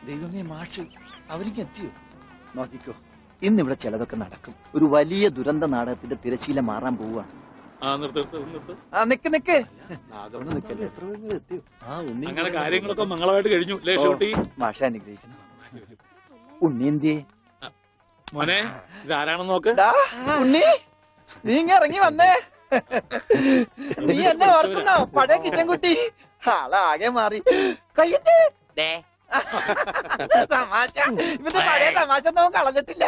ദൈവമേ മാഷ് അവരിക്ക് എത്തിയോ? നോക്കിക്കോ, ഇന്നിവിടെ ചിലതൊക്കെ നടക്കും. ഒരു വലിയ ദുരന്ത നാടകത്തിന്റെ തിരശീല മാറാൻ പോവുകയാണ്. നിക്ക് അങ്ങനെ കാര്യങ്ങളൊക്കെ മംഗളമായിട്ട് കഴിഞ്ഞു. മാഷ അനുഗ്രഹിക്കണം. ഉണ്ണി എന്തിയെ മോനെ? ഇതാരാണെന്ന് നോക്ക്. ഉണ്ണി, നീ ഇങ്ങ ഇറങ്ങി വന്നേ. നീ എന്നെ ഓർക്കുന്നോ? പഴയ കിച്ചൻ കുട്ടി ആളാകെ മാറി. കയ്യേ തമാശ, ഇവന്റെ പഴയ തമാശ ഒന്നും കളഞ്ഞിട്ടില്ല.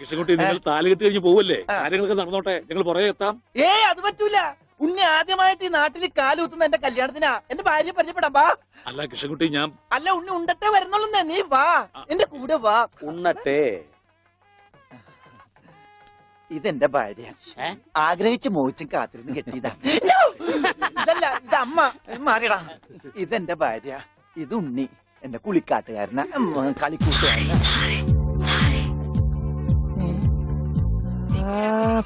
കൃഷ്ണൻകുട്ടി, നിങ്ങൾ താലി കെട്ടി കഴിഞ്ഞ് പോവല്ലേ? കാര്യങ്ങളൊക്കെ നടന്നോട്ടെ, ഞങ്ങൾ പുറകെ എത്താം. അത് പറ്റൂല. ഉണ്ണി ആദ്യമായിട്ട് ഈ നാട്ടിൽ കാലുകുത്തുന്ന എന്റെ കല്യാണത്തിനാ. എന്റെ ഭാര്യ പരിചയപ്പെടാം, വാ. അല്ല കൃഷ്ണൻകുട്ടി, ഞാൻ അല്ല ഉണ്ണി ഉണ്ടട്ടെ വരുന്നുള്ളൂ. നീ വാ, എന്റെ കൂടെ വാ. ഉണ്ണട്ടെ. ഇതെന്റെ ഭാര്യ, ആഗ്രഹിച്ച് മോഹിച്ചും കാത്തിരുന്ന് കെട്ടിയതാ. ഇതല്ല, ഇത് അമ്മ. മാറിയടാ. ഇതെന്റെ ഭാര്യ, ഇത് ഉണ്ണി, എന്റെ കുളിക്കാട്ടുകാരന, കളിക്കൂട്ടുകാരന.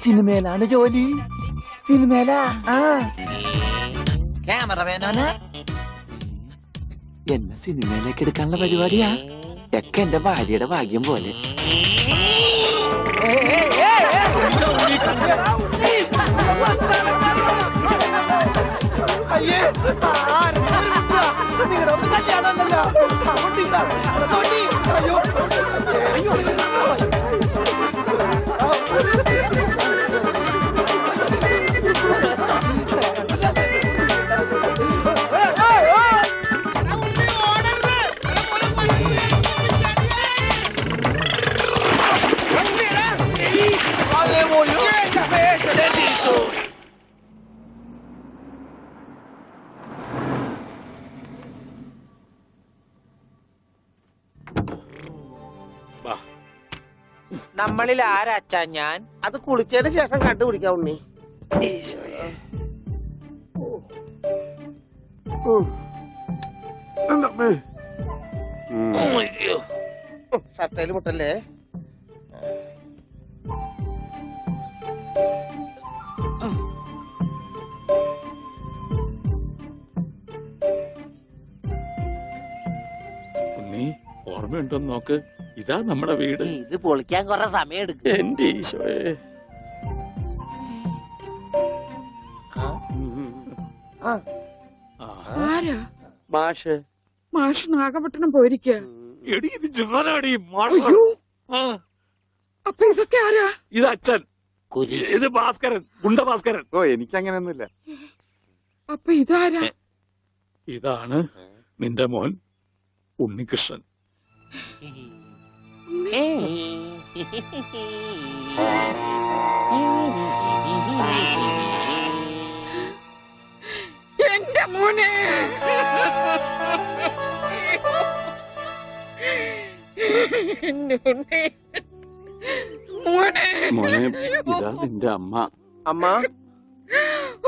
സിനിമയിലാണ് ജോലി. സിനിമയിലാ. ക്യാമറമാനാണ്. എന്നെ സിനിമയിലേക്ക് എടുക്കാനുള്ള പരിപാടിയാ. ഒക്കെ എന്റെ ഭാര്യയുടെ ഭാഗ്യം പോലെ. അയ്യേ, നിങ്ങളുടെ ഒന്ന് കല്യാണമല്ലോ. അയ്യോ അയ്യോ, നമ്മളിൽ ആരാച്ചാ ഞാൻ? അത് കുളിച്ചതിന് ശേഷം കണ്ടുപിടിക്കാം ഉണ്ണി. ഷർട്ടയില് മുട്ടല്ലേ? ഉണ്ണി, ഓർമ്മയുണ്ടോന്ന് നോക്ക്. ഇതാ നമ്മുടെ വീട്. ഇത് പൊളിക്കാൻ കുറെ സമയം എടുക്കും. എന്റെ ഈശോയെ. ആരാ? മാഷ്. മാഷ് നാഗപട്ടണം പോയിരിക്കുക. എടി, ഇത് ജാനാടി മാഷ. അപ്പൊ ഇതൊക്കെ ആരാ? ഇത് അച്ഛൻ. ഇത് ഭാസ്കരൻ, ഗുണ്ട ഭാസ്കരൻ. ഓ, എനിക്കങ്ങനെയൊന്നുമില്ല. അപ്പൊ ഇതാരാ? ഇതാണ് നിന്റെ മോൻ ഉണ്ണികൃഷ്ണൻ. എന്റെ മോനെ. മോനെ, മോനെ, ഇതാ നിന്റെ അമ്മ. അമ്മ.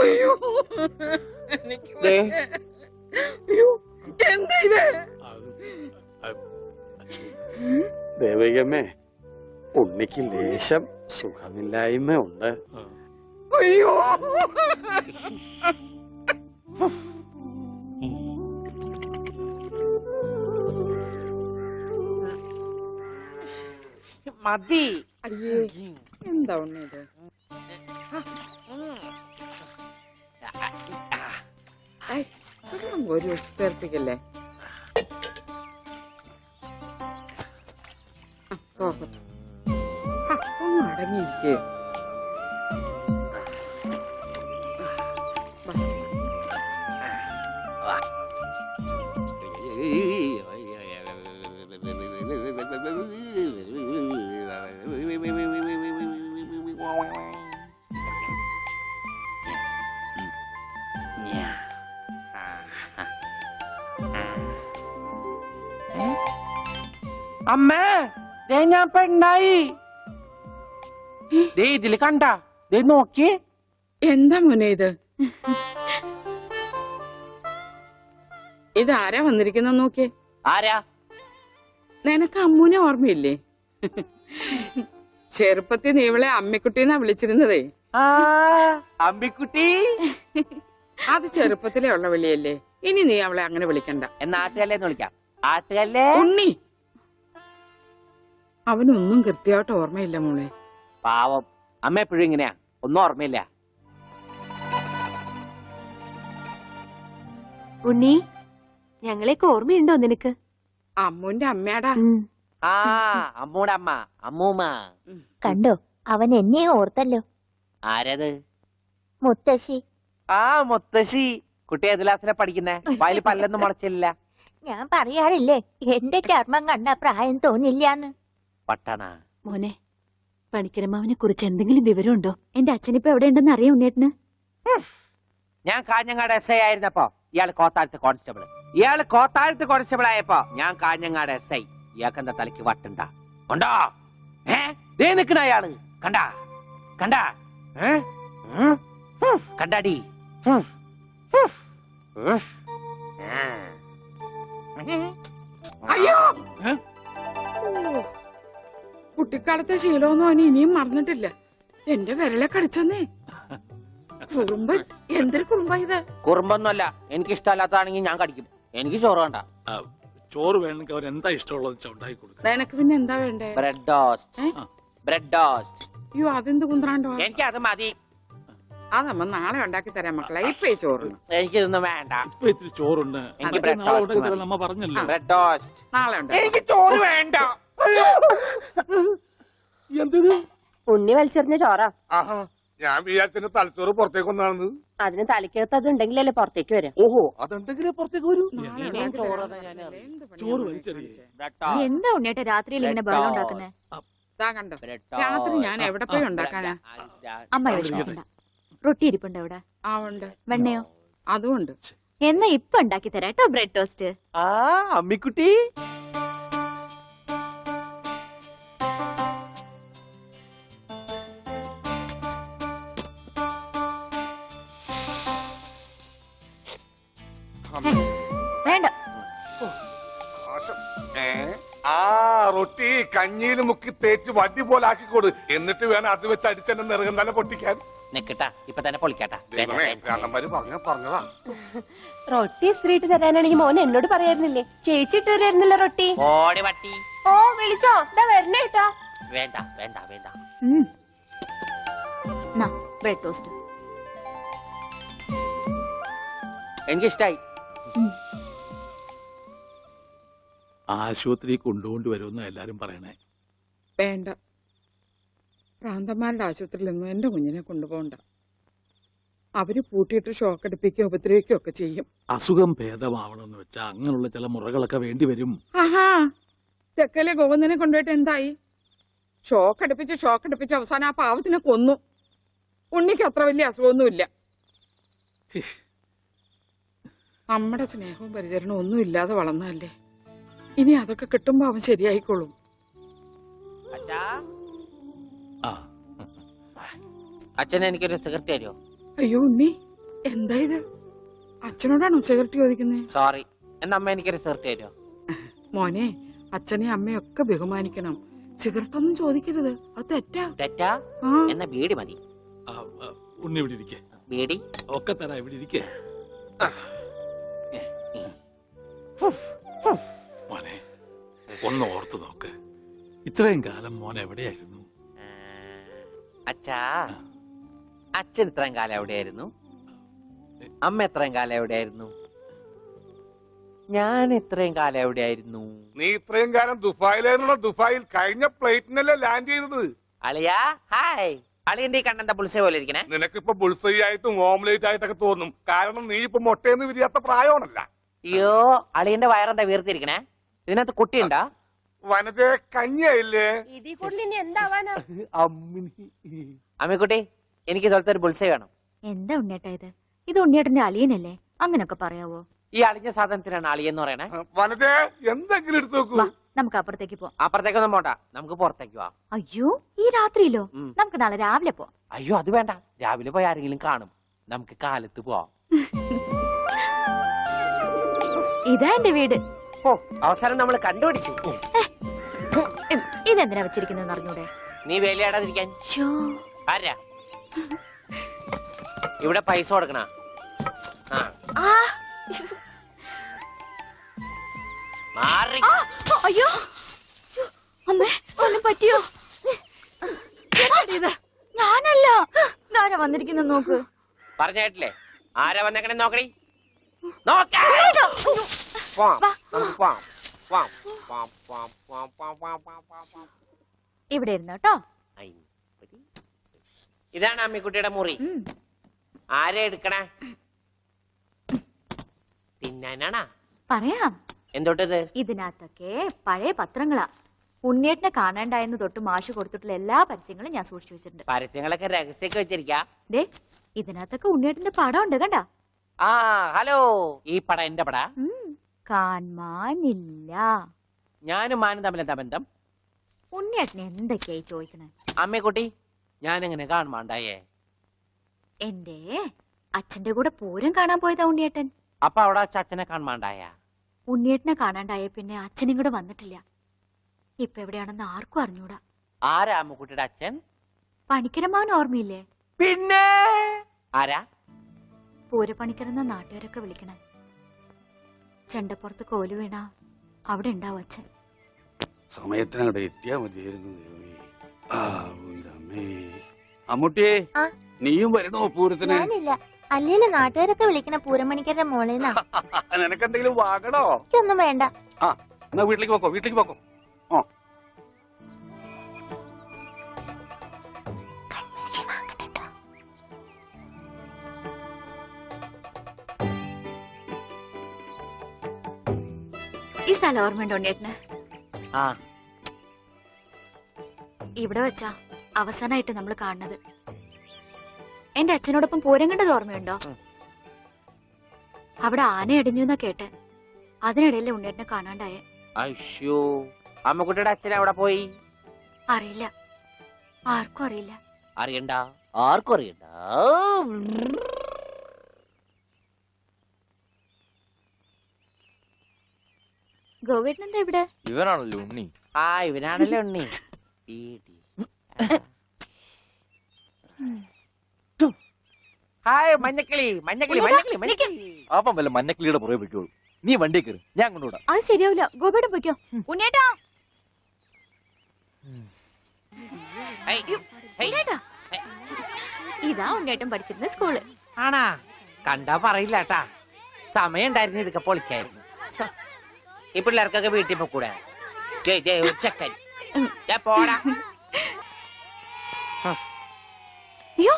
അയ്യോ, അയ്യോ, എന്താ ഇത്? ദേവികമ്മേ, ഉണ്ണിക്ക് ലേശം സുഖമില്ലായ്മ ഉണ്ട്. അയ്യോ, മതി. അയ്യേ, എന്താ ഉണ്ണത്? ഒരു ചേർപ്പിക്കല്ലേ. ഒന്ന് അടങ്ങിയിരിക്കേ. അമ്മേ, ഞാൻ പെണ്ണായി. ഇതില് കണ്ട, നോക്കി. എന്താ മോനെ ഇത്? ഇതാരാ വന്നിരിക്കുന്ന നോക്കിയേ. ആരാ? നിനക്ക് അമ്മൂനെ ഓർമ്മയില്ലേ? ചെറുപ്പത്തിൽ നീ ഇവളെ അമ്മിക്കുട്ടിന്നാ വിളിച്ചിരുന്നതേ. അമ്മിക്കുട്ടി. അത് ചെറുപ്പത്തിലേ ഉള്ള വിളിയല്ലേ. ഇനി നീ അവളെ അങ്ങനെ വിളിക്കണ്ട. നാട്ടുകാരേന്ന് വിളിക്കാം. ആട്ടുകല്ലേ ഉണ്ണി അവനൊന്നും കൃത്യമായിട്ട് ഓർമ്മയില്ല മോളെ. പാവം അമ്മ എപ്പോഴും ഇങ്ങനെയാ, ഒന്നും ഓർമ്മയില്ല. ഉണ്ണി, ഞങ്ങളെയൊക്കെ ഓർമ്മയുണ്ടോ നിനക്ക്? അമ്മുന്റെ അമ്മയാടാ. ആ അമ്മൂടെ അമ്മ, അമ്മൂമ്മ. കണ്ടോ, അവൻ എന്നെ ഓർത്തല്ലോ. ആരത്? മുത്തശ്ശി. ആ മുത്തശ്ശി. കുട്ടി ഏത് ക്ലാസ്സിലാ പഠിക്കുന്നേ? വായിൽ പല്ലൊന്നും മുളച്ചില്ല. ഞാൻ പറയാറില്ലേ, എന്റെ ചർമ്മം കണ്ട പ്രായം തോന്നില്ലാന്ന്. പട്ടണ മോനെ, പണിക്കരമാവിനെ കുറിച്ച് എന്തെങ്കിലും വിവരമുണ്ടോ? എന്റെ അച്ഛനിപ്പോ എവിടെ ഉണ്ടെന്ന് അറിയാം ഉണ്ണേട്ടന്? ഞാൻ കാഞ്ഞങ്ങാട് എസ് ഐ ആയിരുന്നപ്പോ ഇയാള് കോത്താഴത്ത് കോൺസ്റ്റബിൾ ആയപ്പോ ഞാൻ കാഞ്ഞങ്ങാട് എസ് ഐ. ഇയാൾക്കെന്താ തലയ്ക്ക് വട്ടുണ്ടാ ഉണ്ടോ? ദേ നിക്കണ അയാള് കണ്ടാ കണ്ടാ കണ്ടാടി. അയ്യോ, കുട്ടിക്കാലത്തെ ശീലമൊന്നും അവന് ഇനിയും മറന്നിട്ടില്ല. എന്റെ വിരലെ കടിച്ചെന്നേ. കുറുമ്പൻ, എന്തൊരു കുറുമ്പ ഇത്? കുറുമ്പൊന്നുമല്ല, എനിക്ക് ഇഷ്ടമല്ലാത്തതാണെങ്കിൽ ഞാൻ കടിക്കും. എനിക്ക് ചോറ് വേണ്ട. ചോറ് വേണമെങ്കിൽ അവർ എന്താ ഇഷ്ടമുള്ളത് ഉണ്ടാക്കി കൊടുക്കും. നിനക്ക് പിന്നെ എന്താ വേണ്ടേ? Bread toast. Bread toast. അയ്യോ, അതെന്ത് കുന്ത്രാണ്ടോ? എനിക്ക് അത് മതി. അതമ്മ നാളെ ഉണ്ടാക്കി തരാം മക്കളെ. ഇപ്പൊ ഈ ചോറ് എനിക്കിതൊന്നും വേണ്ട. ഇപ്പൊ ഇത്തിരി ചോറുണ്ട്. എനിക്ക് അതൊക്കെ നാളെ ഉണ്ടാക്കി തരാൻ നമ്മ പറഞ്ഞല്ലോ. Bread toast. നാളെ ഉണ്ടാക്കി. എനിക്ക് ചോറ് വേണ്ട. എന്തിന്? ഉണ്ണി വലിച്ചെറിഞ്ഞ ചോറാ. ആഹാ, ഞാൻ വിചാരിച്ചെന്റെ തലച്ചോറ് പുറത്തേക്ക് ഒന്നാണെന്ന്. അതിന് തലയ്ക്കകത്ത് അത് ഉണ്ടെങ്കിലല്ലേ പുറത്തേക്ക് വരാം. ഓഹോ, അതെന്തെങ്കിലും പുറത്തേക്ക് വരൂ. നാളെ ഇനിയും ഉണ്ടാക്കി ചോറ് തരാം. ഞാൻ അറിയാം. എന്ത് പണിയാ ചോറ് മോളെ വലിച്ചെറിയേ. കാണിച്ചേ? Bread toast. എന്താ ഉണ്ണിയേട്ട രാത്രിയിൽ ഇങ്ങനെ ബഹളം ഉണ്ടാക്കുന്നേ? ദാ കണ്ടോ, ബ്രെഡ് രാത്രി ഞാൻ ടോസ്റ്റ്. എവിടെ പോയി ഉണ്ടാക്കാനാ? അമ്മ വിഷമിക്കണ്ട. റൊട്ടി ഇരിപ്പുണ്ട് അവിടെ. ആ ഉണ്ട്, വെണ്ണയോ? അതും ഉണ്ട്. എന്നാ ഇപ്പൊ ഉണ്ടാക്കി തരാം കേട്ടോ ബ്രെഡ് ടോസ്റ്റ്. ആ അമ്മിക്കുട്ടി. വേണ്ട. ആ റൊട്ടി കഞ്ഞിയിൽ മുക്കി തേച്ച് വടി പോലെ ആക്കിക്കോട്. എന്നിട്ട് വേണം അത് വെച്ച് അടിച്ചെന്നെ നിറകം തന്നെ പൊട്ടിക്കാൻ. നിക്കട്ടാ, ഇപ്പൊ തന്നെ പൊളിക്കാട്ടാ. ദൈവമേ, ഭ്രാന്തന്മാര് പറഞ്ഞതാ. റൊട്ടി സ്ത്രീട്ട് തരാനാണെങ്കിൽ മോൻ എന്നോട് പറയായിരുന്നില്ലേ? ചേച്ചി ഇട്ട് തരായിരുന്നില്ല റൊട്ടി. ഓടി വട്ടി. ഓ വിളിച്ചോ, ഇതാ വരണേട്ടാ. വേണ്ട വേണ്ട വേണ്ട. ബ്രെഡ് ടോസ്റ്റ് എനിക്കിഷ്ടായി. ആശുപത്രി കൊണ്ടുകൊണ്ട് വരുമെന്ന് എല്ലാരും പറയണേ. വേണ്ട, പ്രാന്തന്മാരുടെ ആശുപത്രിയിലൊന്നും എന്റെ കുഞ്ഞിനെ കൊണ്ടുപോകണ്ട. അവര് പൂട്ടിയിട്ട് ഷോക്ക് അടിപ്പിക്കുകയോ ഉപദ്രവിക്കുകയോ ഒക്കെ ചെയ്യും. അസുഖം ഭേദമാവണമെന്ന് വെച്ചാൽ അങ്ങനെയുള്ള ചില മുറകളൊക്കെ വേണ്ടി വരും. ആഹാ, തെക്കലെ ഗോവിന്ദനെ കൊണ്ടുപോയിട്ട് എന്തായി? ഷോക്ക് അടുപ്പിച്ച് അവസാനം ആ പാവത്തിനെ കൊന്നു. ഉണ്ണിക്ക് അത്ര വലിയ അസുഖമൊന്നുമില്ല. നമ്മുടെ സ്നേഹവും പരിചരണവും ഒന്നും ഇല്ലാതെ വളർന്നതല്ലേ. ഇനി അതൊക്കെ കിട്ടുമ്പോ അവൻ ശരിയായിക്കോളും. അച്ഛാ, ആ അച്ഛനെ എനിക്കൊരു സിഗരറ്റ് തരുമോ? അയ്യോ ഉണ്ണി, എന്താ ഇത്? അച്ഛനോടാണോ സിഗരറ്റ് ചോദിക്കുന്നേ? സോറി. എന്നാ അമ്മ എനിക്കൊരു സിഗരറ്റ് തരുമോ? മോനെ, അച്ഛനെയും അമ്മയും ഒക്കെ ബഹുമാനിക്കണം. സിഗരറ്റ് ഒന്നും ചോദിക്കരുത്, അത് തെറ്റാ. തെറ്റാ? ആ, എന്നാ ബീഡി മതി. ഉണ്ണി ഇവിടെ ഇരിക്കേ. ബീഡി ഒക്കെ തരാ, ഇവിടെ ഇരിക്കേ. മോനെ, ഒന്ന് ഓർത്തു നോക്ക്. ഇത്രയും കാലം മോൻ എവിടെയായിരുന്നു? അച്ഛാ, അച്ഛൻ ഇത്രയും കാലം എവിടെയായിരുന്നു? അമ്മ എത്രയും കാലം എവിടെയായിരുന്നു? ഞാൻ ഇത്രയും കാലം എവിടെയായിരുന്നു? നീ ഇത്രയും കാലം ദുബായിലായിരുന്നുള്ള ദുബായിൽ കഴിഞ്ഞ ഫ്ലൈറ്റിനല്ലേ ലാൻഡ് ചെയ്തത്. അളിയാ ഹായ്. അളിയന്റെ ഈ കണ്ടെന്താ പുളിസ പോലെ ഇരിക്കണേ? നിനക്കിപ്പോ ബുൾസൈ ആയിട്ടും ഓംലേറ്റ് ആയിട്ടൊക്കെ തോന്നും. കാരണം നീ ഇപ്പൊ മുട്ടയെന്ന് വിരിയാത്ത പ്രായമാണല്ല. അയ്യോ, അളിയന്റെ വയറെന്താ വീർത്തിരിക്കണേ? ഇതിനകത്ത് കുട്ടിയുണ്ടാ? വനത്തെ കഞ്ഞിയായില്ലേ? ഇതിൽ കൂടുതൽ ഇനി എന്താവാനാ? അമ്മിക്കുട്ടി, എനിക്ക് ഇതുപോലത്തെ ഒരു ബുൾസൈ വേണം. എന്താ ഉണ്ണിയേട്ടാ ഇത്? ഇത് ഉണ്ണിയേട്ടന്റെ അളിയനല്ലേ? അങ്ങനൊക്കെ പറയാവോ? ഈ അളിഞ്ഞ സാധനത്തിനാണ് അളിയെന്ന് പറയണേ. വനത്തെ എന്തെങ്കിലും എടുത്തു നോക്കൂ. വാ, നമുക്ക് അപ്പുറത്തേക്ക് പോവാം. അപ്പുറത്തേക്കൊന്നും പോണ്ട, നമുക്ക് പുറത്തേക്ക് പോവാം. അയ്യോ, ഈ രാത്രിയിലോ? നമുക്ക് നാളെ രാവിലെ പോവാം. അയ്യോ, അത് വേണ്ട. രാവിലെ പോയി ആരെങ്കിലും കാണും. നമുക്ക് കാലത്ത് പോവാം. ഇതാ എന്റെ വീട്. ഓ, അവസാനം നമ്മൾ കണ്ടുപിടിച്ചു. ഇതെന്തിനാ വെച്ചിരിക്കുന്നത് അറിഞ്ഞൂടെ? നീ വേലയാടാതിരിക്കാൻ. ശോ. ആരാ ഇവിടെ പൈസ കൊടുക്കണ? ആ, മാറി അയ്യോ അമ്മേ ഒന്നും പറ്റിയോ? ഇത് ഞാനല്ല. ആരാ വന്നിരിക്കുന്ന നോക്ക്. പറഞ്ഞിട്ടില്ലേ ആരാ വന്നേക്കണേ നോക്കണേ. നോക്കാം ഇവിടെ ഇരുന്നു കേട്ടോ. ഇതാണ് അമ്മിക്കുട്ടിയുടെ മുറി. ആരെ എടുക്കണേ? തിന്നാനാണാ? പറയാം. എന്തോട്ടത്? ഇതിനകത്തൊക്കെ പഴയ പത്രങ്ങളാ. ഉണ്ണിയേട്ടനെ കാണാണ്ടായെന്ന് തൊട്ട് മാഷ് കൊടുത്തിട്ടുള്ള എല്ലാ പരസ്യങ്ങളും ഞാൻ സൂക്ഷിച്ചു വെച്ചിട്ടുണ്ട്. പരസ്യങ്ങളൊക്കെ രഹസ്യമൊക്കെ വെച്ചിരിക്കാ. ദേ ഇതിനകത്തൊക്കെ ഉണ്ണിയേട്ടന്റെ പടം ഉണ്ട് കണ്ടാ. ആ ഹലോ, ഈ പടം എന്റെ പടാ. കാണാനില്ല. ഞാനും മാനും തമ്മിൽ എന്താ ബന്ധം? ഉണ്ണിയേട്ടനെ എന്തൊക്കെയായി ചോദിക്കണേ? അമ്മക്കുട്ടി ഞാനെങ്ങനെ കാണുമാണ്ടായേ? എന്റെ അച്ഛന്റെ കൂടെ പൂരം കാണാൻ പോയതാ ഉണ്ണിയേട്ടൻ. അപ്പൊ അവിടെ അച്ഛനെ കാണുമാണ്ടായ? ഉണ്ണിയേട്ടനെ കാണാണ്ടായ പിന്നെ അച്ഛനും കൂടെ വന്നിട്ടില്ല. ഇപ്പൊ എവിടെയാണെന്ന് ആർക്കും അറിഞ്ഞൂടാ. ആരാ അമ്മക്കുട്ടിയുടെ അച്ഛൻ? പണിക്കരമാവൻ ഓർമ്മയില്ലേ? പിന്നെ ആരാ? പൂരപ്പണിക്കരെന്ന നാട്ടുകാരൊക്കെ വിളിക്കണേ. ചെണ്ടപ്പുറത്ത് കോല് വീണ അവിടെ ഉണ്ടാവും അച്ഛൻ. സമയത്തിനവിടെ എത്തിയാ മതിയായിരുന്നു. അമ്മൂട്ടിയെ ആ? നീയും വരണോ പൂരത്തിന്? ഞാനില്ല. അല്ലേലും നാട്ടുകാരൊക്കെ വിളിക്കണ പൂരമണിക്കരുടെ മോളേന്നാ. നിനക്കെന്തെങ്കിലും വാങ്ങണോ? എനിക്കൊന്നും വേണ്ട. എന്നാ വീട്ടിലേക്ക് പോക്കോ, വീട്ടിലേക്ക് പോക്കോ. ഈ സ്ഥലം ഓർമ്മയുണ്ടോ ഉണ്ണിയേട്ടന്? ആ ഇവിടെ വെച്ചാ അവസാനമായിട്ട് നമ്മൾ കാണുന്നത്. എന്റെ അച്ഛനോടൊപ്പം പൂരം കണ്ടത് ഓർമ്മയുണ്ടോ? അവിടെ ആന ഇടിഞ്ഞു എന്നാ കേട്ടെ. അതിനിടയിലെ ഉണ്ണിയേട്ടനെ കാണാണ്ടായേ. അയ്യോ, അമ്മക്കുട്ടിയുടെ അച്ഛൻ അവിടെ പോയി? അറിയില്ല, ആർക്കും അറിയില്ല. അറിയണ്ട, ആർക്കും അറിയണ്ട. ഗോവേട്ടനെന്താ ഇവിടെ? ഇവനാണല്ലോ ഉണ്ണി. ആ ഇവനാണല്ലേ ഉണ്ണി. ഹായ് മഞ്ഞക്കിളി, മഞ്ഞക്കിളി, മഞ്ഞക്കിളി, മഞ്ഞക്കിളി. അപ്പം വല്ല മഞ്ഞക്കിളിയുടെ പുറകെ വെക്കോളൂ. നീ വണ്ടി കയറി, ഞാൻ കൊണ്ടുവിടാം. അത് ശരിയാവില്ല. ഗോപേട്ടൻ പൊയ്ക്കോ. ഉണ്ണിയേട്ടാ, ഉണ്ണിയേട്ടാ. ഇതാ ഉണ്ണിയേട്ടൻ പഠിച്ചിരുന്ന സ്കൂള്. ആണാ? കണ്ടാ പറയില്ല കേട്ടാ. സമയം ഉണ്ടായിരുന്നു ഇതൊക്കെ പൊളിക്കായിരുന്നു. ഈ പിള്ളേർക്കൊക്കെ വീട്ടിൽ പോക്കൂടെ? ചെക്കൻ പോടാ. അയ്യോ,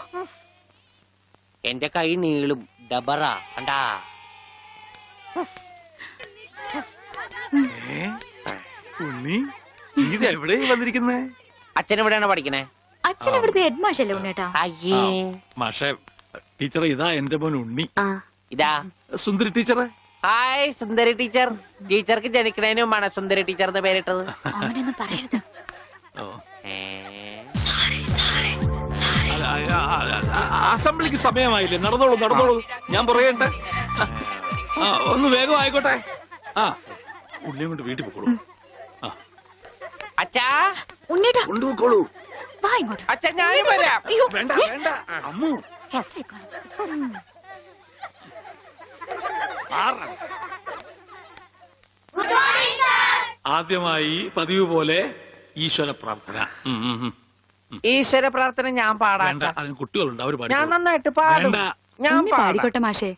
എന്റെ കൈ നീളും ഡബറ കണ്ടാ. ഉണ്ണി നീ എവിടെ വന്നിരിക്കുന്നേ? അച്ഛൻ എവിടെയാണ് പഠിക്കണേ? അച്ഛൻ ഇവിടുത്തെ ഹെഡ് മാഷല്ലേ ഉണ്ണിയേട്ടാ? അയ്യേ, മാഷേ ടീച്ചറെ, ഇതാ എന്റെ മോൻ ഉണ്ണി. ഇതാ സുന്ദരി ടീച്ചറെ. ഹായ് സുന്ദരി ടീച്ചർ. ടീച്ചർക്ക് ജനിക്കണേന് മുമ്പാണ് സുന്ദരി ടീച്ചർ എന്ന് പേരിട്ടത്. അവനൊന്നും പറയരുത്. അസംബ്ലിക്ക് സമയമായില്ലേ? നടന്നോളൂ നടന്നോളൂ, ഞാൻ പറയട്ടെ. ഒന്ന് വേഗം ആയിക്കോട്ടെ. ആ ഉള്ളിയും കൊണ്ട് വീട്ടിൽ പോക്കോളൂ. അച്ഛാ, ഉണ്ണിയേട്ടാ കൊണ്ടുപോക്കോളൂ. വാ ഇങ്ങോട്ട്. അച്ഛൻ ഞാനും വരാം. അയ്യോ, വേണ്ട വേണ്ട അമ്മു. ആദ്യമായി പതിവ് പോലെ ഈശ്വര പ്രാർത്ഥന. ഈശ്വര പ്രാർത്ഥന ഞാൻ പാടാം. വേണ്ട, അതിന് കുട്ടികളുണ്ട്, അവര് ഞാൻ പാടിക്കോളും. നന്നായിട്ട് പാടും. വേണ്ട. ഞാൻ പാടാം. പാടിക്കോട്ടെ മാഷേ,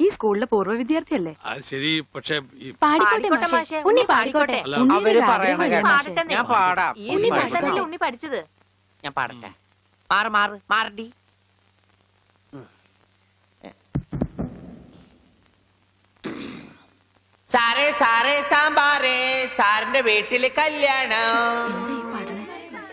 ഈ സ്കൂളിലെ പൂർവ്വ വിദ്യാർത്ഥിയല്ലേ? അത് ശരി, പക്ഷെ പാടിക്കോട്ടെ മാഷേ, ഉണ്ണി പാടിക്കോട്ടെ. അല്ല, അവര് പറയണ കേട്ടോ. പാടട്ടെ. ഞാൻ പാടാം. ഉണ്ണി പഠിച്ചതല്ലേ ഉണ്ണി പഠിച്ചത്. ഞാൻ പാടട്ടെ. മാറ് മാറ് മാറടി. സാറേ സാറേ സാമ്പാറേ, സാറിന്റെ വീട്ടില് കല്യാണം.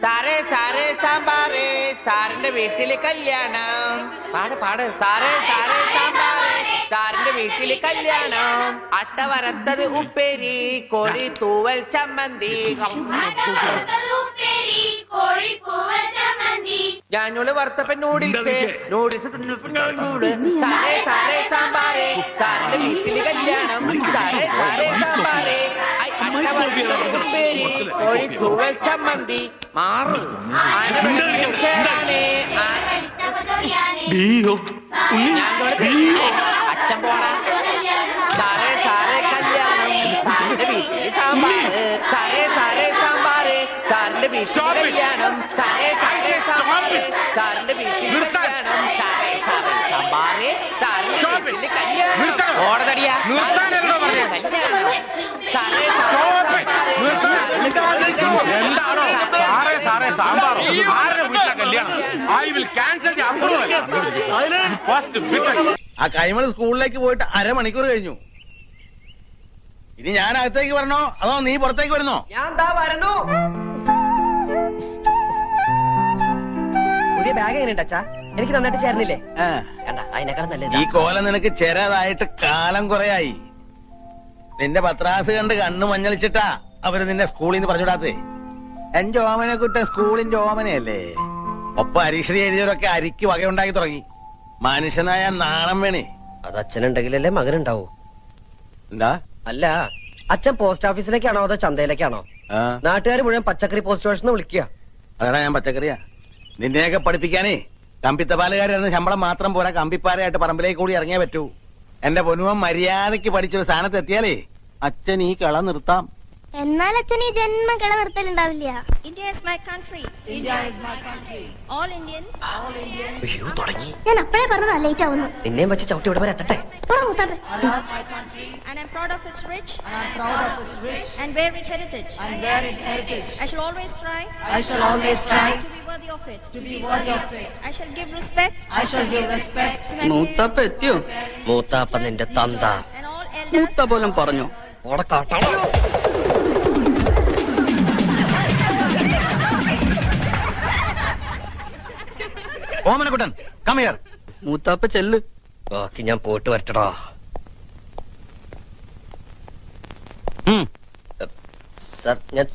സാറേ സാറേ സാമ്പാറേ, സാറിന്റെ വീട്ടില് കല്യാണം. പാട് പാട്. സാറേ സാറേ സാമ്പാറേ, സാറിന്റെ വീട്ടില് കല്യാണം. അട്ട വരത്തത് ഉപ്പേരി, കോഴി തൂവൽ ചമ്മന്തി. ഞാനോള് വറുത്തപ്പൻ നൂഡിൽസ്, നൂഡിൽസ് സാറേ സാറേ സാമ്പാറേ, സാറിന്റെ വീട്ടില് കല്യാണം. സാറേ സാറേ സാമ്പാറേ, അട്ട വറുത്തത് ഉപ്പേരി, കോഴി തൂവൽ ചമ്മന്തി. മാറ് അച്ഛൻ പോടാ. സാറേ സാറേ കല്യാണം, സാറിന്റെ വീട്ടില് വീട്ടിൽ Stop it. കല്യാണം സാറേ സാറേ സാറേ സാറിന്റെ വീട്ടിൽ നിർത്താൻ. കല്യാണം സാറേ സാറേ സാമ്പാറേ സാറിന്റെ Stop it. വീട്ടിൽ കല്യാണം നിർത്തണം. ഓടതടിയാ നിർത്താനല്ലോ പറഞ്ഞത്. കല്യാണം സാറേ Stop it. എന്താണോ സാറേ സാറേ സാമ്പാറോ ആരുടെ വീട്ടിലെ കല്യാണം? I will cancel the approval first വിട്ടൻസ്. ആ കൈമൾ സ്കൂളിലേക്ക് പോയിട്ട് അരമണിക്കൂർ കഴിഞ്ഞു. ഇനി ഞാൻ അകത്തേക്ക് വരണോ അതോ നീ പുറത്തേക്ക് വരുന്നോ? ഞാൻ ദാ വരണു. പുതിയ ബാഗ് എങ്ങനെയുണ്ട് അച്ഛാ? എനിക്ക് നന്നായിട്ട് ചേർന്നില്ലേ? കണ്ട അതിനേക്കാൾ നല്ലത് ഈ കോലം നിനക്ക് ചെറുതായിട്ട് കാലം കുറയായി. നിന്റെ പത്രാസ് കണ്ട് കണ്ണു മഞ്ഞളിച്ചിട്ടാ അവര് നിന്നെ സ്കൂളിൽ നിന്ന് പറഞ്ഞുവിടാത്തേ. എന്റെ ഓമനെ കുട്ടൻ സ്കൂളിന്റെ ഓമനയല്ലേ. ഒപ്പം അരീക്ഷണി എഴുതിയവരൊക്കെ അരിക്ക് വകയുണ്ടാക്കി തുടങ്ങി. മനുഷ്യനായ നാണം വേണേ. അത് അച്ഛനുണ്ടെങ്കിലല്ലേ മകനുണ്ടാവൂ. എന്താ? അല്ല അച്ഛൻ പോസ്റ്റ് ഓഫീസിലേക്കാണോ അതോ ചന്തയിലേക്കാണോ? നാട്ടുകാർ മുഴുവൻ പച്ചക്കറി പോസ്റ്റ് ഓഫീസിൽ നിന്ന് വിളിക്കുക. അതാ ഞാൻ പച്ചക്കറിയാ. നിന്നെയൊക്കെ പഠിപ്പിക്കാനേ കമ്പിത്തപാലുകാരെന്ന് ശമ്പളം മാത്രം പോരാ, കമ്പിപ്പാരയായിട്ട് പറമ്പിലേക്ക് കൂടി ഇറങ്ങിയേ പറ്റൂ. എന്റെ പൊന്നുവൻ മര്യാദയ്ക്ക് പഠിച്ചൊരു സ്ഥാനത്ത് എത്തിയാലേ അച്ഛൻ ഈ കള നിർത്താം. എന്നാൽ അച്ഛൻ ഈ ജന്മ കള നിർത്തലുണ്ടാവില്ല. India is my country. India is my country. All Indians. All Indians. അയ്യോ തുടങ്ങി. ഞാൻ അപ്പഴേ പറഞ്ഞതാ ലേറ്റ് ആവുന്നു. നിന്നെയും വെച്ച് ചവിട്ടി ഇവിടെ വരെ എത്തട്ടെ. And I'm proud of its rich. And I'm proud of its rich. And varied heritage. And varied heritage. I shall always try. I shall always try. To be worthy of it. To be worthy of it. I shall give respect. I shall give respect. To my മൂത്താപ്പ എത്തിയോ? മൂത്താപ്പ നിന്റെ തന്ത. and all elders. മൂത്ത പോലും പറഞ്ഞു. ഓടക്കാട്ടോ. Omanakuttan come here. മൂത്താപ്പ ചെല്ല്. ബാക്കി ഞാൻ പോയിട്ട് വരട്ടടാ. സർ ഞാൻ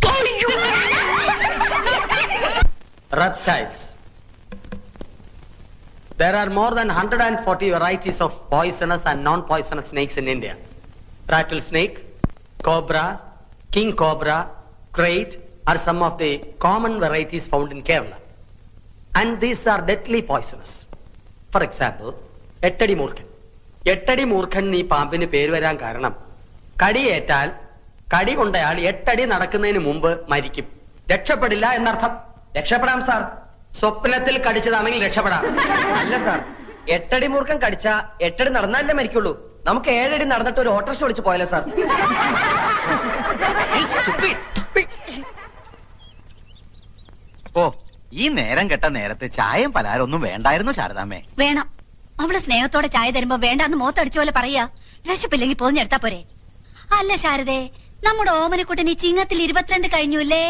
Reptiles. There are more than 140 varieties of poisonous and non-poisonous snakes in India. Rattlesnake, cobra, king cobra, crate are some of the common varieties found in Kerala. And these are deadly poisonous. For example, എട്ടടി മൂർഖൻ. എട്ടടി മൂർഖൻ ഈ പാമ്പിന് പേര് വരാൻ കാരണം കടിയേറ്റാൽ കടി കൊണ്ടയാൾ 8 അടി നടക്കുന്നതിന് മുമ്പ് മരിക്കും. രക്ഷപ്പെടില്ല എന്നർത്ഥം. രക്ഷപ്പെടാം സാർ. സ്വപ്നത്തിൽ കടിച്ചതാണെങ്കിൽ രക്ഷപ്പെടാം. അല്ല സാർ, 8 അടി മൂർഖൻ കടിച്ച 8 അടി നടന്നാലേ മരിക്കുള്ളൂ. നമുക്ക് 7 അടി നടന്നിട്ട് ഒരു ഓട്ടോറിക്ഷ വിളിച്ച് പോയാലോ സാർ? ഓ, ഈ നേരം കെട്ട നേരത്തെ ചായയും പലഹാരം ഒന്നും വേണ്ടായിരുന്നു ശാരദാമ്മേ. വേണം. അവള് സ്നേഹത്തോടെ ചായ തരുമ്പോ വേണ്ടാന്ന് മോത്തടിച്ച പോലെ പറയാ. വിശപ്പില്ലെങ്കിൽ പോഞ്ഞെടുത്താ പോരെ. അല്ല ശാരദേ, നമ്മുടെ ഓമനക്കുട്ടൻ ഈ ചിങ്ങത്തിൽ 22 കഴിഞ്ഞുല്ലേ?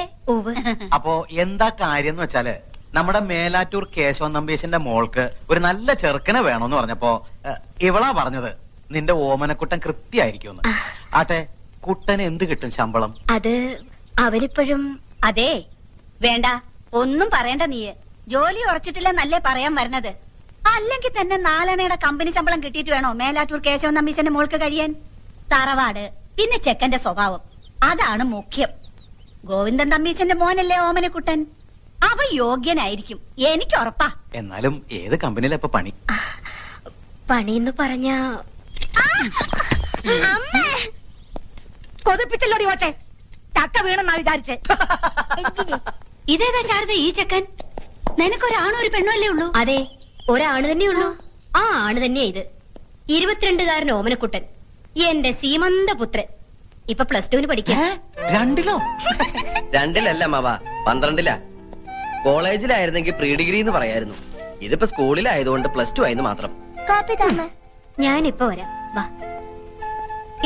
അപ്പോ എന്താ കാര്യം എന്ന് വെച്ചാല് നമ്മുടെ മേലാറ്റൂർ കേശവൻ നമ്പീശന്റെ മോൾക്ക് ഒരു നല്ല ചെറുക്കനെ വേണമെന്ന് പറഞ്ഞപ്പോ ഇവളാ പറഞ്ഞത് നിന്റെ ഓമനക്കുട്ടൻ കൃത്യായിരിക്കും. ആട്ടെ, കുട്ടന് എന്ത് കിട്ടും ശമ്പളം? അത് അവരിപ്പോഴും അതെ വേണ്ട, ഒന്നും പറയണ്ട. നീ ജോലി ഉറച്ചിട്ടില്ല നല്ലേ പറയാൻ വരുന്നത്. അല്ലെങ്കിൽ തന്നെ 4 അണയുടെ കമ്പനി ശമ്പളം കിട്ടിയിട്ട് വേണോ മേലാറ്റൂർ കേശവൻ നമ്പീശന്റെ മോൾക്ക് കഴിയാൻ? തറവാട്, പിന്നെ ചെക്കന്റെ സ്വഭാവം, അതാണ് മുഖ്യം. ഗോവിന്ദൻ തമ്പീശന്റെ മോനല്ലേ ഓമനക്കുട്ടൻ? അവ യോഗ്യനായിരിക്കും, എനിക്ക് ഉറപ്പാ. എന്നാലും ഏത് കമ്പനിയിലെ ഇപ്പൊ പണി? പണിന്ന് പറഞ്ഞ കൊതിപ്പിച്ചല്ലോടി ഓച്ചെ. ചക്ക വീണെന്നാ വിചാരിച്ചേ. ഇതേതാ ശാരദ ഈ ചെക്കൻ? നിനക്കൊരാണോ ഒരു പെണ്ണോ അല്ലേ ഉള്ളൂ? അതെ, ഒരാണ് തന്നെ ഉള്ളൂ. ആ ആണ് തന്നെയാ ഇത്. 22-കാരൻ ഓമനക്കുട്ടൻ, എന്റെ സീമന്ത പുത്രൻ. ഇപ്പൊ +2 പഠിക്കാം. 2-ലോ? 2-ലല്ല മാവ, 12-ലാ. കോളേജിലായിരുന്നെങ്കിൽ പ്രീ ഡിഗ്രി എന്ന് പറയായിരുന്നു. ഇതിപ്പോ സ്കൂളിലായതുകൊണ്ട് +2 ആയെന്ന് മാത്രം. കാപ്പി താമ. ഞാനിപ്പോ വരാം, വാ.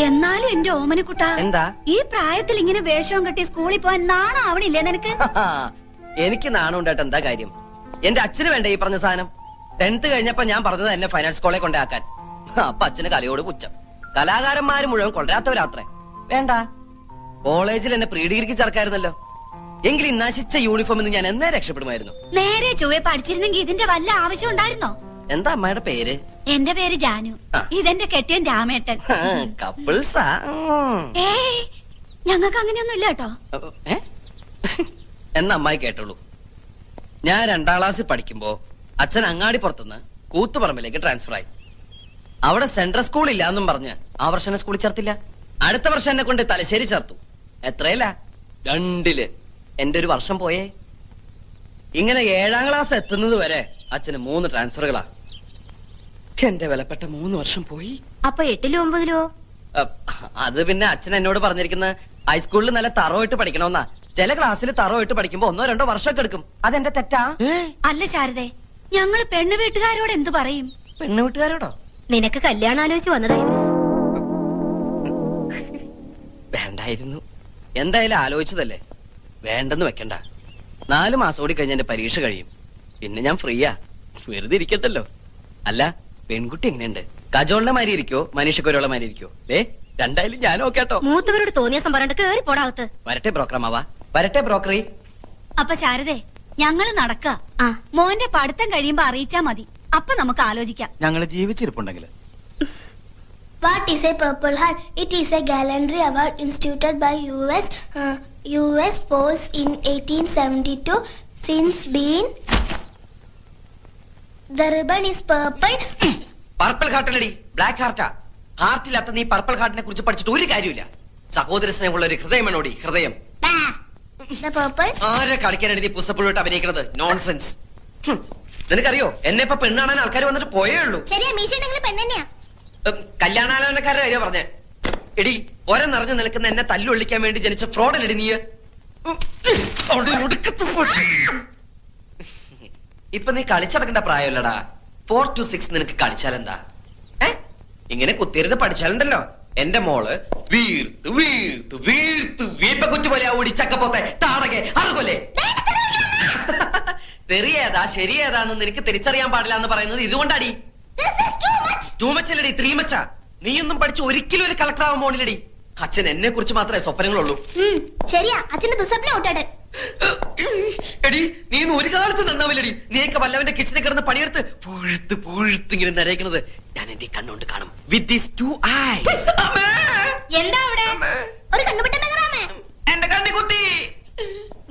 എന്നാലും എന്റെ ഓമനക്കുട്ട, എന്താ ഈ പ്രായത്തിൽ ഇങ്ങനെ വേഷവും കെട്ടി സ്കൂളിൽ പോവാൻ നാണം ആവണില്ലേ നിനക്ക്? എനിക്ക് നാണം ഉണ്ടായിട്ട് എന്താ കാര്യം? എന്റെ അച്ഛന് വേണ്ട ഈ പറഞ്ഞ സാധനം. 10th കഴിഞ്ഞപ്പോ ഞാൻ പറഞ്ഞത് എന്നെ ഫൈനാൻസ് കോളേജ് കൊണ്ടാക്കാൻ. അപ്പൊ അച്ഛന് കലയോട് പുച്ഛം. കലാകാരന്മാര് മുഴുവൻ കൊണ്ടുവരാത്തവരാത്രേ. വേണ്ട, കോളേജിൽ എന്നെ പ്രീ ഡിഗ്രിക്ക് ചേർക്കായിരുന്നല്ലോ. എങ്കിൽ ഈ നശിച്ച യൂണിഫോമിൽ നിന്ന് ഞാൻ എന്നേ രക്ഷപ്പെടുമായിരുന്നു. നേരെ ചൊവ്വെ പഠിച്ചിരുന്നെങ്കിൽ ഇതിന്റെ വല്ല ആവശ്യം ഉണ്ടായിരുന്നോ? എന്താ അമ്മയുടെ പേര്? എന്റെ പേര് ജാനു. ഇതെന്റെ കെട്ടിയൻ രാമേട്ടൻ. കപ്പിൾസാ? ഏയ്, ഞങ്ങൾക്ക് അങ്ങനെയൊന്നും ഇല്ല കേട്ടോ. എന്നാ അമ്മായി കേട്ടോളൂ. ഞാൻ 2ാം ക്ലാസ്സിൽ പഠിക്കുമ്പോ അച്ഛൻ അങ്ങാടിപ്പുറത്തുനിന്ന് കൂത്തുപറമ്പിലേക്ക് ട്രാൻസ്ഫർ ആയി. അവിടെ സെൻട്രൽ സ്കൂൾ ഇല്ല എന്നും പറഞ്ഞ് ആ വർഷം എന്നെ സ്കൂളിൽ ചേർത്തില്ല. അടുത്ത വർഷം എന്നെ കൊണ്ട് തലശ്ശേരി ചേർത്തു. എത്രയില്ല? 2-ല്. എന്റെ ഒരു വർഷം പോയേ. ഇങ്ങനെ 7ാം ക്ലാസ് എത്തുന്നത് വരെ അച്ഛന് 3 ട്രാൻസ്ഫറുകളാ. എന്റെ വിലപ്പെട്ട 3 വർഷം പോയി. അപ്പൊ 8ലോ 9ലോ? അത് പിന്നെ അച്ഛൻ എന്നോട് പറഞ്ഞിരിക്കുന്ന ഹൈസ്കൂളിൽ നല്ല തറവായിട്ട് പഠിക്കണമെന്നാ. ചില ക്ലാസ്സിൽ തറവായിട്ട് പഠിക്കുമ്പോ 1-2 വർഷമൊക്കെ എടുക്കും. അതെന്റെ തെറ്റാ? അല്ല ശാരദേ, ഞങ്ങള് പെണ്ണു വീട്ടുകാരോട് എന്തു പറയും? പെണ്ണു വീട്ടുകാരോടോ? നിനക്ക് കല്യാണം ആലോചിച്ച് വന്നതായിരുന്നു. വേണ്ടായിരുന്നു. എന്തായാലും ആലോചിച്ചതല്ലേ, വേണ്ടെന്ന് വെക്കണ്ട. 4 മാസം കൂടി കഴിഞ്ഞ എന്റെ പരീക്ഷ കഴിയും. പിന്നെ ഞാൻ ഫ്രീയാ, വെറുതെ ഇരിക്കട്ടല്ലോ. അല്ല, പെൺകുട്ടി എങ്ങനെയുണ്ട്? കജോളിന്റെ മാതിരി ഇരിക്കോ മനീഷക്കൊരുള്ള മാതിരി ഇരിക്കോ? രണ്ടായാലും ഞാനും കേട്ടോ. മൂത്തവരോട് തോന്നിയ പറഞ്ഞിട്ട് കേറി പോടാകത്ത്. വരട്ടെ ബ്രോക്കറമാവാ, വരട്ടെ ബ്രോക്കറി. അപ്പൊ ശാരദേ, ഞങ്ങള് നടക്ക. മോന്റെ പഠിത്തം കഴിയുമ്പോ അറിയിച്ചാ മതി. അപ്പൊ നമുക്ക് ആലോചിക്കാം. ഞങ്ങള് ജീവിച്ചിരിപ്പുണ്ടെങ്കിൽ. What is a Purple Heart? It is a gallantry award instituted by US Force in 1872. Since been, the ribbon is purple. Purple ഹാർട്ടല്ലടി, ബ്ലാക്ക് ഹാർട്ടാ. ഹാർട്ടില്ലാത്ത നീ പർപ്പിൾ ഹാർട്ടിനെ കുറിച്ച് പഠിച്ചിട്ട് ഒരു കാര്യമില്ല. സഹോദര സ്നേഹമുള്ള ഒരു ഹൃദയമാണോടി ഹൃദയം. The purple. ആരെ കളിക്കാനാണ് നീ പുസ്തകപ്പുഴോട്ട് അഭിനയിക്കുന്നത്? നോൺസെൻസ്. നിനക്കറിയോ, എന്നെ ഇപ്പൊ പെണ്ണാണാൻ ആൾക്കാർ വന്നിട്ട് പോയേ ഉള്ളൂ. ശരിയാ, മീശ പെണ്ണ് തന്നെയാ. കല്യാണാലോചനക്കാരുടെ കാര്യം പറഞ്ഞേ. എടി, ഒര നിറഞ്ഞു നിൽക്കുന്ന എന്നെ തല്ലുള്ളിക്കാൻ വേണ്ടി ജനിച്ച ഫ്രോഡല്ലടി നീ. ഇപ്പൊ നീ കളിച്ചടക്കേണ്ട പ്രായമല്ലടാ. 4 to 6 നിനക്ക് കളിച്ചാലെന്താ? ഇങ്ങനെ കുത്തിയിരുന്ന് പഠിച്ചാലുണ്ടല്ലോ എന്റെ മോള് വീർത്ത് വീർത്ത് വീർത്ത് വീപ്പക്കുറ്റി പോലെ ഓടി ചക്കപ്പോത്തെ താടകെ അറുകൊല്ലേ. തെറിയേതാ ശരിയേതാന്ന് നിനക്ക് തിരിച്ചറിയാൻ പാടില്ല എന്ന് പറയുന്നത് ഇതുകൊണ്ടാടി. ടൂ മച്ചല്ലടി, 3 മച്ച. നീയൊന്നും പഠിച്ച് ഒരിക്കലും ഒരു കളക്ടർ ആവാൻ പോണില്ലടി. അച്ഛൻ എന്നെ കുറിച്ച് മാത്രമേ സ്വപ്നങ്ങളുള്ളൂ. ശരിയാ, അച്ഛന്റെ ദുസ്വപ്നം ഔട്ടാട്ടെ. എടി, നീ ഒരു കാലത്ത് നന്നാവില്ലടി. നീയൊക്കെ വല്ലവന്റെ കിച്ചണിൽ കിടന്ന് പണിയെടുത്ത് പുഴുത്ത് പുഴുത്ത് ഇങ്ങനെ നരയിക്കുന്നത് ഞാൻ എന്റെ കണ്ണുകൊണ്ട് കാണും. With these 2 eyes. എന്താ അവിടെ? ഒരു കണ്ണുപെട്ടെന്ന് എന്റെ കണ്ണി കുത്തി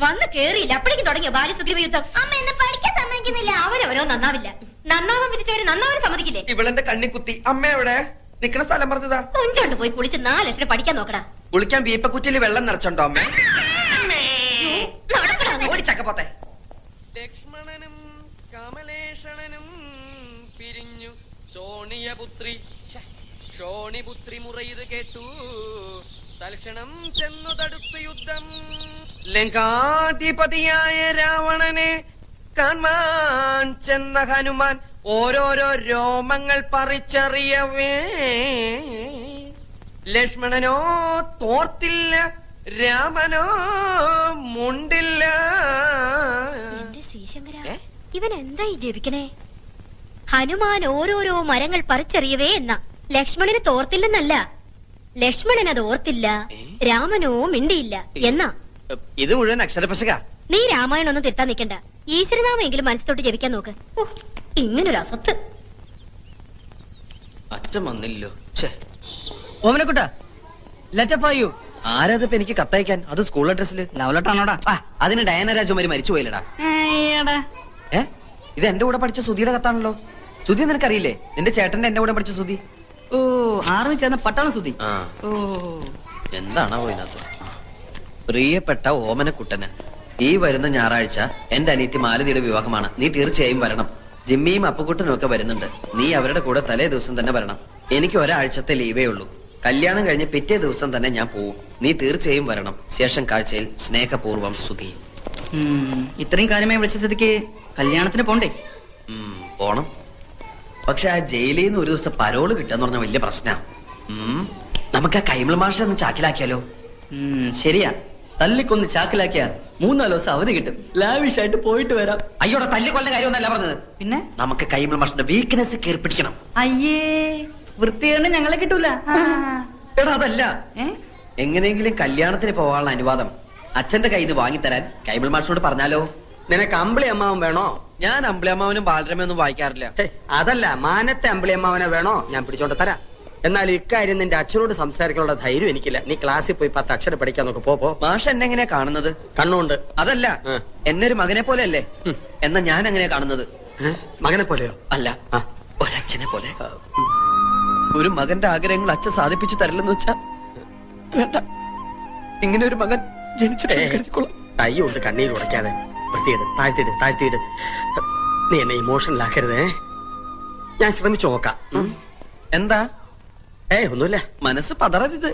വന്ന് കേറിയില്ല, അപ്പോഴേക്കും തുടങ്ങിയോ ബാല്യസുഗ്രീവ യുദ്ധം. അമ്മ എന്നെ പഠിക്കാൻ സമ്മതിക്കുന്നില്ല. അവരവരോ നന്നാവില്ല. നന്നാവാൻ വിധിച്ചവര് നന്നാവാൻ സമ്മതിക്കില്ലേ? ഇവളെന്റെ കണ്ണി കുത്തി. അമ്മ എവിടെ? നിക്കണ സ്ഥലം പറഞ്ഞതാ. കൊഞ്ചോണ്ട് പോയി കുളിച്ച് 4 ലക്ഷം പഠിക്കാൻ നോക്കടാ. കുളിക്കാൻ വീപ്പക്കുറ്റിയിൽ വെള്ളം നിറച്ചുണ്ടോ അമ്മ? ഓടിച്ചക്കപ്പോത്തെ. ലക്ഷ്മണനും കമലേഷണനും പിരിഞ്ഞു ശോണിയപുത്രി ശോണിപുത്രി മുറയത് കേട്ടു. തൽക്ഷണം ചെന്നു തടുത്തു യുദ്ധം. ലങ്കാധിപതിയായ രാവണനെ കാണാൻ ചെന്ന ഹനുമാൻ ഓരോരോ രോമങ്ങൾ പറിച്ചറിയവേ. ലക്ഷ്മണനോ തോർത്തില്ല, രാമനോ മുണ്ടില്ല. എന്റെ ശ്രീശങ്കര, ഇവൻ എന്തായി ജപിക്കണേ? ഹനുമാൻ ഓരോരോ മരങ്ങൾ പറിച്ചെറിയവേ എന്ന. ലക്ഷ്മണന് തോർത്തില്ലെന്നല്ല, ലക്ഷ്മണൻ അത് ഓർത്തില്ല, രാമനോ മിണ്ടിയില്ല എന്നാ. ഇത് മുഴുവൻ അക്ഷരപശക. നീ രാമായണം ഒന്നും തിരുത്താൻ നിൽക്കണ്ട. ഈശ്വരനാമെങ്കിലും മനസ്സിലോട്ട് ജപിക്കാൻ നോക്ക്. ഇങ്ങനൊരു അസത്ത്. അച്ഛൻ വന്നില്ലോ. Omanakutta, letter for you. ആരാതിപ്പോ എനിക്ക് കത്തയക്കാൻ? അത് സ്കൂൾ അഡ്രസ്സില്. ലവ് ലെറ്റർ ആണോടാ? അതിന് ഡയന രാജകുമാരി മരിച്ചു പോയില്ലടാ. ഇത് എന്റെ കൂടെ പഠിച്ച സുധിയുടെ കത്താണല്ലോ. സുധി നിനക്കറിയില്ലേ? നിന്റെ ചേട്ടന്റെ എന്റെ കൂടെ പഠിച്ച സുധി. ഓ, ആർമി ചേർന്ന പട്ടാള സുധി. ഓ, എന്താണോ ഇതിനകത്ത്? പ്രിയപ്പെട്ട ഓമനക്കുട്ടന്, ഈ വരുന്ന ഞായറാഴ്ച എന്റെ അനിയത്തി മാലതിയുടെ വിവാഹമാണ്. നീ തീർച്ചയായും വരണം. ജിമ്മിയും അപ്പുക്കുട്ടനും ഒക്കെ വരുന്നുണ്ട്. നീ അവരുടെ കൂടെ തലേ ദിവസം തന്നെ വരണം. എനിക്ക് ഒരാഴ്ചത്തെ ലീവേ ഉള്ളൂ. കല്യാണം കഴിഞ്ഞ് പിറ്റേ ദിവസം തന്നെ ഞാൻ പോവും. നീ തീർച്ചയായും വരണം. ശേഷം കാഴ്ചയിൽ സ്നേഹപൂർവം സുധി. ഇത്രയും കാര്യമായി വിളിച്ച സ്ഥിതിക്ക് കല്യാണത്തിന് പോണ്ടേ? പോണം. പക്ഷെ ആ ജയിലിൽ നിന്ന് ഒരു ദിവസത്തെ പരോള് കിട്ടാന്ന് പറഞ്ഞ വലിയ പ്രശ്നാ. നമുക്ക് ആ കൈമൾ മാഷ ഒന്ന് ചാക്കിലാക്കിയാലോ? ശരിയാ, തല്ലിക്കൊന്ന് ചാക്കിലാക്കിയാ 3-4 ദിവസം അവധി കിട്ടും. ലാവിഷ് ആയിട്ട് പോയിട്ട് വരാം. അയ്യോടെ തല്ലിക്കൊല്ല കാര്യമൊന്നല്ല പറഞ്ഞത്. പിന്നെ നമുക്ക് കൈമൾ മാഷിന്റെ വീക്ക്നെസ് കയറി പിടിക്കണം. അയ്യേ, വൃത്തികേട് ഞങ്ങളെ കിട്ടൂല. എടാ അതല്ല, എങ്ങനെയെങ്കിലും കല്യാണത്തിന് പോകാനുള്ള അനുവാദം അച്ഛന്റെ കയ്യിൽ നിന്ന് വാങ്ങിത്തരാൻ കൈമൾ മാഷിനോട് പറഞ്ഞാലോ? നിനക്ക് അമ്പിളി അമ്മാവൻ വേണോ? ഞാൻ അമ്പിളിയമ്മാവനും ബാലരമയൊന്നും വായിക്കാറില്ല. അതല്ല, മാനത്തെ അമ്പിളി അമ്മാവനെ വേണോ? ഞാൻ പിടിച്ചോണ്ട് തരാം. എന്നാൽ ഇക്കാര്യം നിന്റെ അച്ഛനോട് സംസാരിക്കാനുള്ള ധൈര്യം എനിക്കില്ല. നീ ക്ലാസ്സിൽ പോയി 10 അക്ഷരം പഠിക്കാൻ നോക്ക്. പോ. മാഷ് എന്നെ എങ്ങനെയാ കാണുന്നത്? കണ്ണുണ്ട്. അതല്ല, എന്നെ ഒരു മകനെ പോലെ അല്ലേ? എന്നാ ഞാൻ എങ്ങനെയാ കാണുന്നത്? മകനെ പോലെയോ? അല്ല, ഒരച്ഛനെ പോലെ. ഒരു മകന്റെ ആഗ്രഹങ്ങൾ അച്ഛൻ സാധിപ്പിച്ചു തരില്ലെന്ന് വെച്ചാ വേണ്ട. ഇങ്ങനെ ഒരു മകൻ ജനിച്ചിട്ട് കൈ കൊണ്ട് കണ്ണീര് ഉടയ്ക്കാതെ വൃത്തിയിട്, താഴ്ത്തിയിട്. നീ എന്നെ ഇമോഷണൽ ആക്കരുതേ. ഞാൻ ശ്രമിച്ചു നോക്കാം. എന്താ? ഒന്നുമില്ല. മനസ്സ് പതറരുത്.